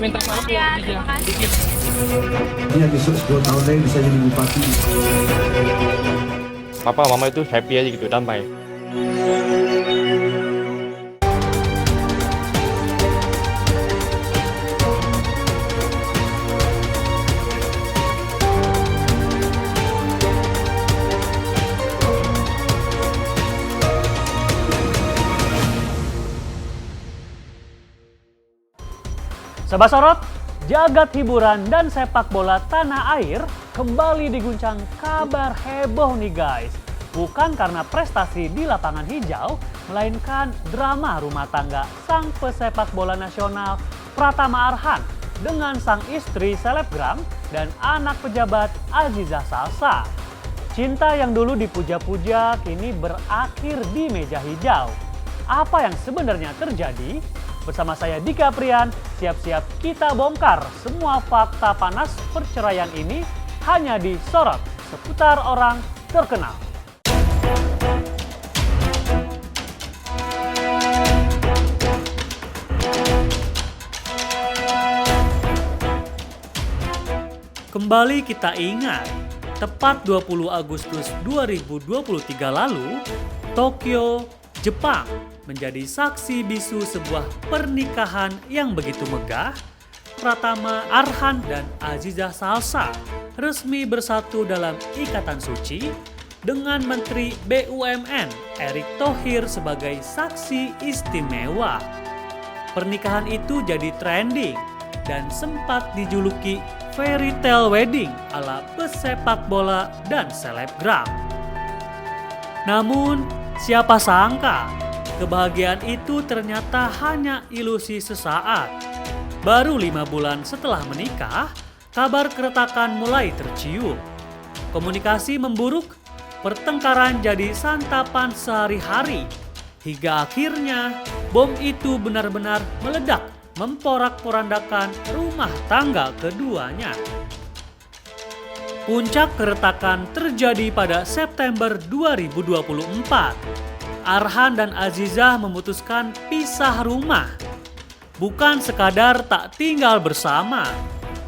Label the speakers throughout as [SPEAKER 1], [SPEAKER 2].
[SPEAKER 1] minta maaf ya,
[SPEAKER 2] terima kasih.
[SPEAKER 1] dikit.
[SPEAKER 3] Dia besok 10 tahun lagi bisa jadi bupati.
[SPEAKER 1] Papa mama itu happy aja gitu, damai.
[SPEAKER 4] Sobat Sorot, jagat hiburan dan sepak bola tanah air kembali diguncang kabar heboh nih guys. Bukan karena prestasi di lapangan hijau, melainkan drama rumah tangga sang pesepak bola nasional Pratama Arhan dengan sang istri selebgram dan anak pejabat Aziza Salsa. Cinta yang dulu dipuja-puja kini berakhir di meja hijau. Apa yang sebenarnya terjadi? Bersama saya Dika Prian, siap-siap kita bongkar semua fakta panas perceraian ini hanya di Sorot seputar orang terkenal. Kembali kita ingat, tepat 20 Agustus 2023 lalu, Tokyo, Jepang menjadi saksi bisu sebuah pernikahan yang begitu megah. Pratama Arhan dan Aziza Salsa resmi bersatu dalam ikatan suci dengan Menteri BUMN Erick Thohir sebagai saksi istimewa. Pernikahan itu jadi trending dan sempat dijuluki fairy tale wedding ala pesepak bola dan selebgram. Namun, siapa sangka kebahagiaan itu ternyata hanya ilusi sesaat. Baru 5 bulan setelah menikah, kabar keretakan mulai tercium. Komunikasi memburuk, pertengkaran jadi santapan sehari-hari. Hingga akhirnya bom itu benar-benar meledak, memporak-porandakan rumah tangga keduanya. Puncak keretakan terjadi pada September 2024. Arhan dan Aziza memutuskan pisah rumah. Bukan sekadar tak tinggal bersama,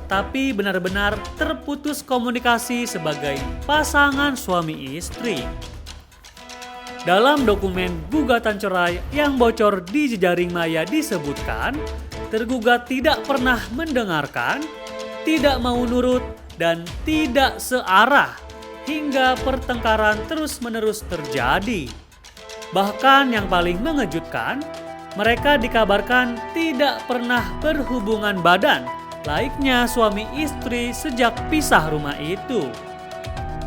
[SPEAKER 4] tapi benar-benar terputus komunikasi sebagai pasangan suami istri. Dalam dokumen gugatan cerai yang bocor di jejaring maya disebutkan, tergugat tidak pernah mendengarkan, tidak mau nurut, dan tidak searah hingga pertengkaran terus-menerus terjadi. Bahkan yang paling mengejutkan, mereka dikabarkan tidak pernah berhubungan badan layaknya suami istri sejak pisah rumah itu.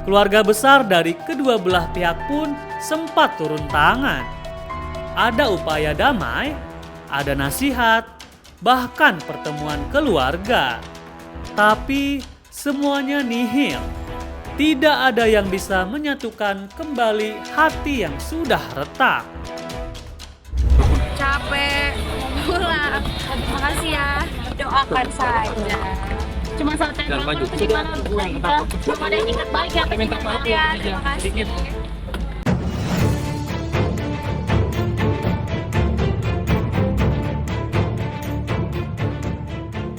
[SPEAKER 4] Keluarga besar dari kedua belah pihak pun sempat turun tangan. Ada upaya damai, ada nasihat, bahkan pertemuan keluarga. Tapi semuanya nihil. Tidak ada yang bisa menyatukan kembali hati yang sudah retak.
[SPEAKER 2] Capek, pulang. Makasih ya. Doakan saja. Cuma saat
[SPEAKER 1] Dan maju.
[SPEAKER 2] gimana kita? Belum ada yang ingat baik ya.
[SPEAKER 1] Minta maaf
[SPEAKER 2] ya.
[SPEAKER 1] ya,
[SPEAKER 2] Terima kasih.
[SPEAKER 1] dikit.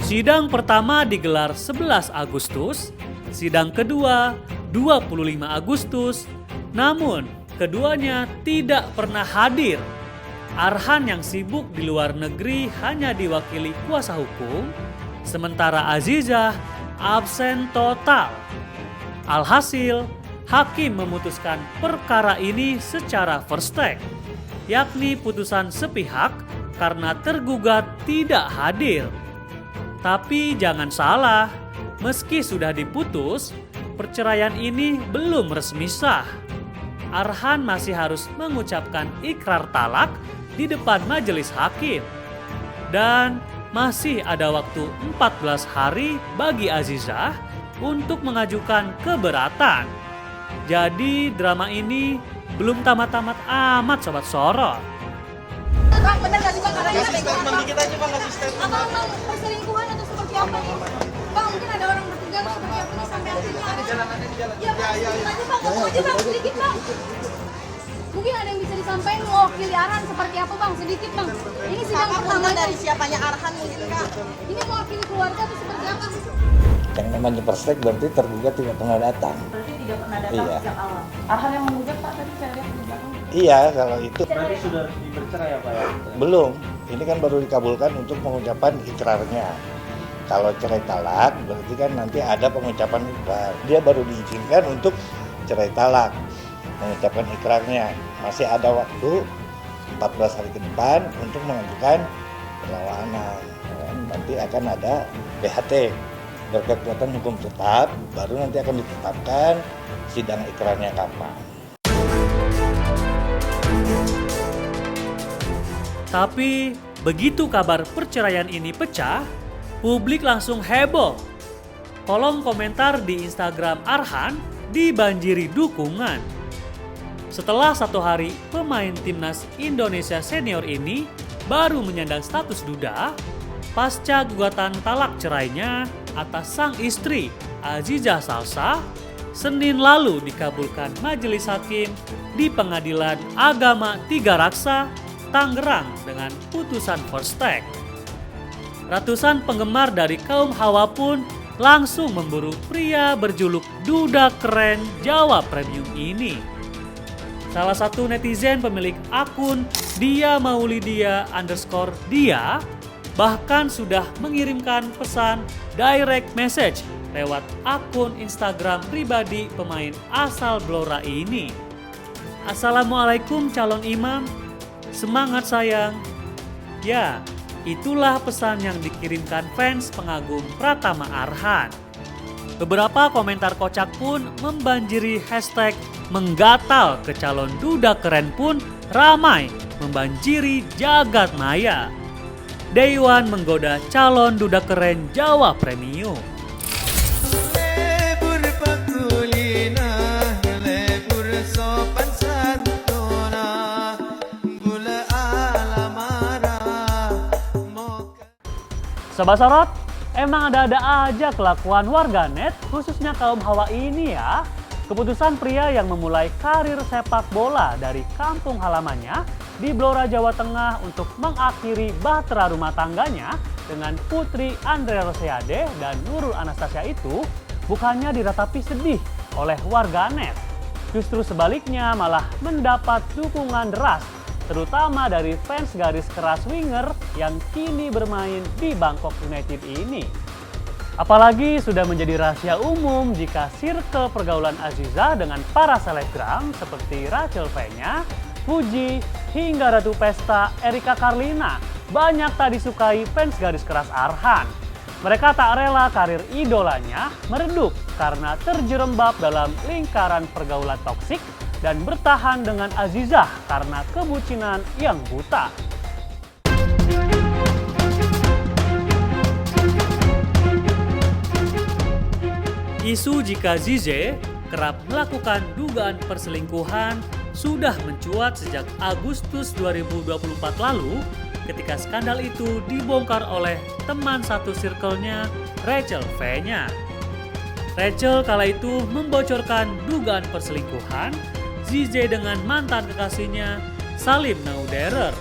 [SPEAKER 4] Sidang pertama digelar 11 Agustus, sidang kedua 25 Agustus, namun keduanya tidak pernah hadir. Arhan yang sibuk di luar negeri hanya diwakili kuasa hukum, sementara Aziza absen total. Alhasil, hakim memutuskan perkara ini secara first take, yakni putusan sepihak karena tergugat tidak hadir. Tapi jangan salah, meski sudah diputus, perceraian ini belum resmi sah. Arhan masih harus mengucapkan ikrar talak di depan majelis hakim. Dan masih ada waktu 14 hari bagi Aziza untuk mengajukan keberatan. Jadi drama ini belum tamat-tamat amat Sobat Sorot.
[SPEAKER 5] Bang, bener gak sih Bang? Kasih
[SPEAKER 6] statement dikit aja Bang, kasih statement.
[SPEAKER 5] Abang perselingkuhan atau seperti apa nih? Bang, mungkin ada orang bertiga seperti apa nih sampai akhirnya ada.
[SPEAKER 6] Jalan.
[SPEAKER 5] Ya Bang, sedikit aja Bang, ngomong aja Bang, sedikit Bang. Mungkin ada yang bisa disampaikan mewakili Arhan seperti apa bang? Sedikit bang. Ini sidang pertama
[SPEAKER 7] dari siapanya Arhan gitu kak.
[SPEAKER 5] Ini mewakili keluarga atau seperti apa?
[SPEAKER 8] Yang namanya persek berarti tergugat tidak pernah datang.
[SPEAKER 7] Berarti tidak pernah datang
[SPEAKER 8] Iya.
[SPEAKER 7] sejak awal. Arhan yang menggugat pak tadi saya lihat di belakang.
[SPEAKER 8] Iya, kalau itu
[SPEAKER 6] Berarti sudah bercerai ya Pak ya?
[SPEAKER 8] belum. Ini kan baru dikabulkan untuk pengucapan ikrarnya. Kalau cerai talak berarti kan nanti ada pengucapan ikrar. Dia baru diizinkan untuk cerai talak, mengucapkan ikrarnya. Masih ada waktu 14 hari ke depan untuk mengajukan perlawanan. Nanti akan ada BHT berkekuatan hukum tetap, baru nanti akan ditetapkan sidang ikrarnya kapan.
[SPEAKER 4] Tapi begitu kabar perceraian ini pecah, publik langsung heboh. Kolom komentar di Instagram Arhan dibanjiri dukungan. Setelah 1 hari, pemain timnas Indonesia senior ini baru menyandang status duda pasca gugatan talak cerainya atas sang istri Azizah Salsa Senin lalu dikabulkan majelis hakim di Pengadilan Agama Tiga Raksa, Tangerang dengan putusan first take. Ratusan penggemar dari kaum Hawa pun langsung memburu pria berjuluk Duda Keren Jawa Premium ini. Salah satu netizen pemilik akun Dia Maulidia _dia bahkan sudah mengirimkan pesan direct message lewat akun Instagram pribadi pemain asal Blora ini. Assalamualaikum calon imam, semangat sayang. Ya, itulah pesan yang dikirimkan fans pengagum Pratama Arhan. Beberapa komentar kocak pun membanjiri hashtag menggatal ke calon duda keren pun ramai membanjiri jagat maya. Day One menggoda calon duda keren Jawa Premium. Sobat Sorot, emang ada-ada aja kelakuan warganet, khususnya kaum Hawa ini ya. Keputusan pria yang memulai karir sepak bola dari kampung halamannya di Blora, Jawa Tengah untuk mengakhiri bahtera rumah tangganya dengan Putri Andrea Rosiade dan Nurul Anastasia itu bukannya diratapi sedih oleh warganet. Justru sebaliknya malah mendapat dukungan deras, terutama dari fans garis keras winger yang kini bermain di Bangkok United ini. Apalagi sudah menjadi rahasia umum jika circle pergaulan Azizah dengan para selebgram seperti Rachel Fenya, Fuji, hingga Ratu Pesta Erika Carlina banyak tak disukai fans garis keras Arhan. Mereka tak rela karir idolanya meredup karena terjerembab dalam lingkaran pergaulan toksik dan bertahan dengan Azizah karena kebucinan yang buta. Isu jika Zize kerap melakukan dugaan perselingkuhan sudah mencuat sejak Agustus 2024 lalu ketika skandal itu dibongkar oleh teman satu circle-nya, Rachel Fenya. Rachel kala itu membocorkan dugaan perselingkuhan Zize dengan mantan kekasihnya Salim Nauderer.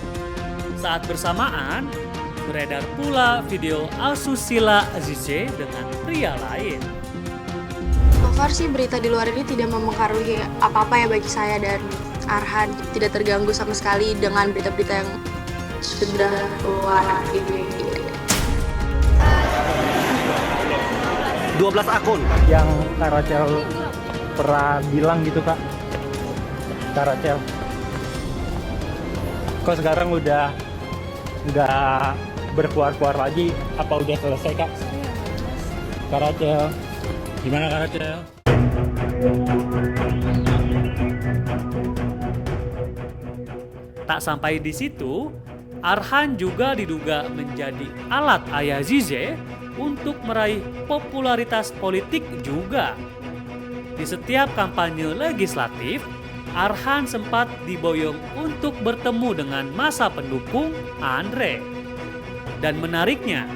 [SPEAKER 4] Saat bersamaan, beredar pula video asusila Zize dengan pria lain.
[SPEAKER 9] So far sih berita di luar ini tidak mempengaruhi apa-apa ya bagi saya dan Arhan. Tidak terganggu sama sekali dengan berita-berita yang sudah keluar di media.
[SPEAKER 6] 12 akun yang Kak Rachel pernah bilang gitu Kak. Kak Rachel, kok sekarang udah nggak berkuar-kuar lagi? Apa udah selesai Kak? Kak Rachel, gimana Kak Rachel?
[SPEAKER 4] Tak sampai di situ, Arhan juga diduga menjadi alat ayah Zize untuk meraih popularitas politik juga. Di setiap kampanye legislatif, Arhan sempat diboyong untuk bertemu dengan massa pendukung Andre. Dan menariknya,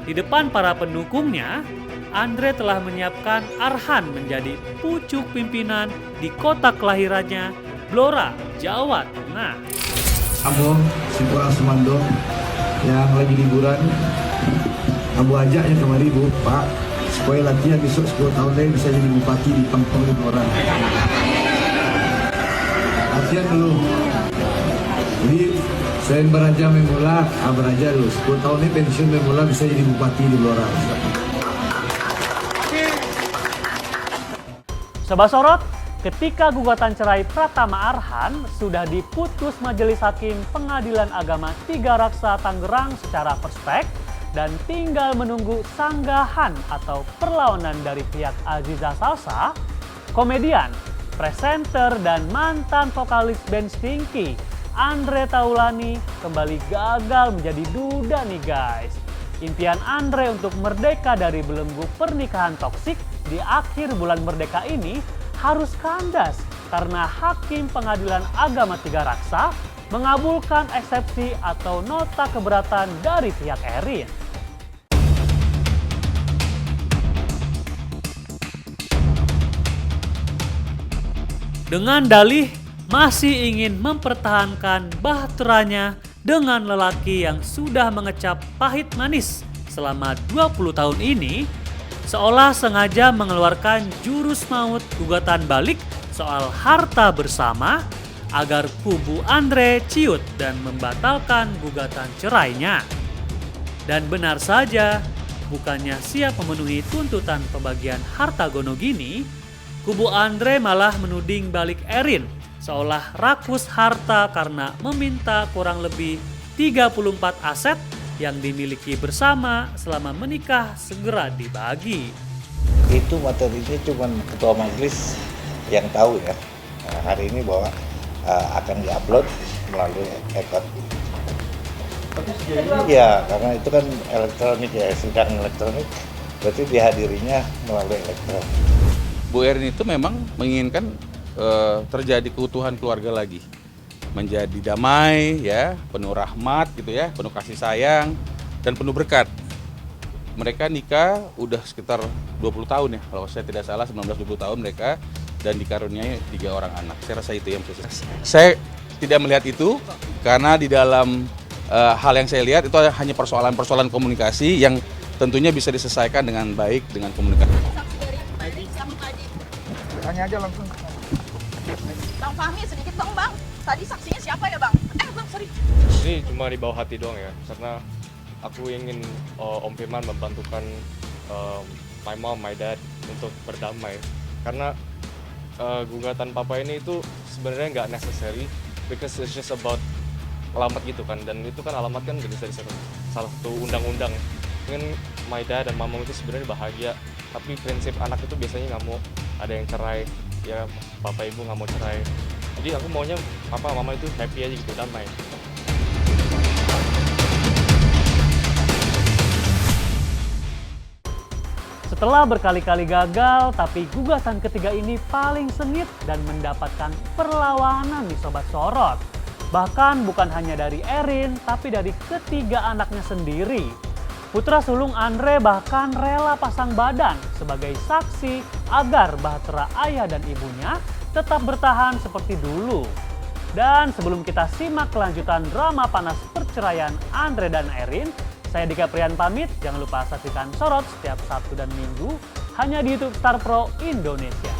[SPEAKER 4] di depan para pendukungnya, Andre telah menyiapkan Arhan menjadi pucuk pimpinan di kota kelahirannya Blora, Jawa Tengah.
[SPEAKER 3] Abo, Simpulang Semando yang lagi liburan, Abu ajak yang kemari Bu, Pak, supaya latihan besok 10 tahun lagi bisa jadi bupati di Pangpang di orang. Latihan dulu. Jadi selain Baraja Memula, Baraja dulu. 10 tahun ini pensiun Memula bisa jadi bupati di Blora.
[SPEAKER 4] Sobat Sorot, ketika gugatan cerai Pratama Arhan sudah diputus Majelis Hakim Pengadilan Agama Tiga Raksa Tangerang secara prospek dan tinggal menunggu sanggahan atau perlawanan dari pihak Aziza Salsa, komedian, presenter, dan mantan vokalis band Stinky, Andre Taulani kembali gagal menjadi duda nih guys. Impian Andre untuk merdeka dari belenggu pernikahan toksik di akhir bulan merdeka ini harus kandas karena Hakim Pengadilan Agama Tiga Raksa mengabulkan eksepsi atau nota keberatan dari pihak Erin. Dengan dalih masih ingin mempertahankan bahteranya dengan lelaki yang sudah mengecap pahit manis selama 20 tahun ini, seolah sengaja mengeluarkan jurus maut gugatan balik soal harta bersama agar kubu Andre ciut dan membatalkan gugatan cerainya. Dan benar saja, bukannya siap memenuhi tuntutan pembagian harta gono gini, kubu Andre malah menuding balik Erin seolah rakus harta karena meminta kurang lebih 34 aset yang dimiliki bersama selama menikah segera dibagi.
[SPEAKER 8] Itu materinya cuma ketua majelis yang tahu ya. Nah, hari ini bahwa akan diupload melalui ekot. Ya, karena itu kan elektronik ya, sidang elektronik, berarti dihadirinya melalui elektronik.
[SPEAKER 10] Bu Erin itu memang menginginkan terjadi keutuhan keluarga lagi, menjadi damai ya, penuh rahmat gitu ya, penuh kasih sayang dan penuh berkat. Mereka nikah udah sekitar 20 tahun ya, kalau saya tidak salah 19-20 tahun mereka, dan dikaruniai 3 orang anak. Saya rasa itu yang sukses. Saya tidak melihat itu karena di dalam hal yang saya lihat itu hanya persoalan komunikasi yang tentunya bisa diselesaikan dengan baik dengan komunikasi.
[SPEAKER 7] Tanya aja langsung. Bang Fahmi sedikit dong Bang. Tadi saksinya siapa ya Bang? Bang sorry.
[SPEAKER 1] Ini cuma di bawah hati doang ya, karena aku ingin Om Firman membantukan my mom, my dad untuk berdamai. Karena gugatan papa ini itu sebenarnya nggak necessary, because it's just about alamat gitu kan, dan itu kan alamat kan bisa di salah satu undang-undang. Mungkin my dad dan mama itu sebenarnya bahagia, tapi prinsip anak itu biasanya nggak mau ada yang cerai, ya papa ibu nggak mau cerai. Jadi aku maunya papa mama itu happy aja gitu, damai.
[SPEAKER 4] Setelah berkali-kali gagal, tapi gugatan ketiga ini paling sengit dan mendapatkan perlawanan di Sobat Sorot. Bahkan bukan hanya dari Erin, tapi dari ketiga anaknya sendiri. Putra sulung Andre bahkan rela pasang badan sebagai saksi agar bahtera ayah dan ibunya tetap bertahan seperti dulu. Dan sebelum kita simak kelanjutan drama panas perceraian Andre dan Erin, saya Dika Prian pamit. Jangan lupa saksikan Sorot setiap Sabtu dan Minggu hanya di YouTube Star Pro Indonesia.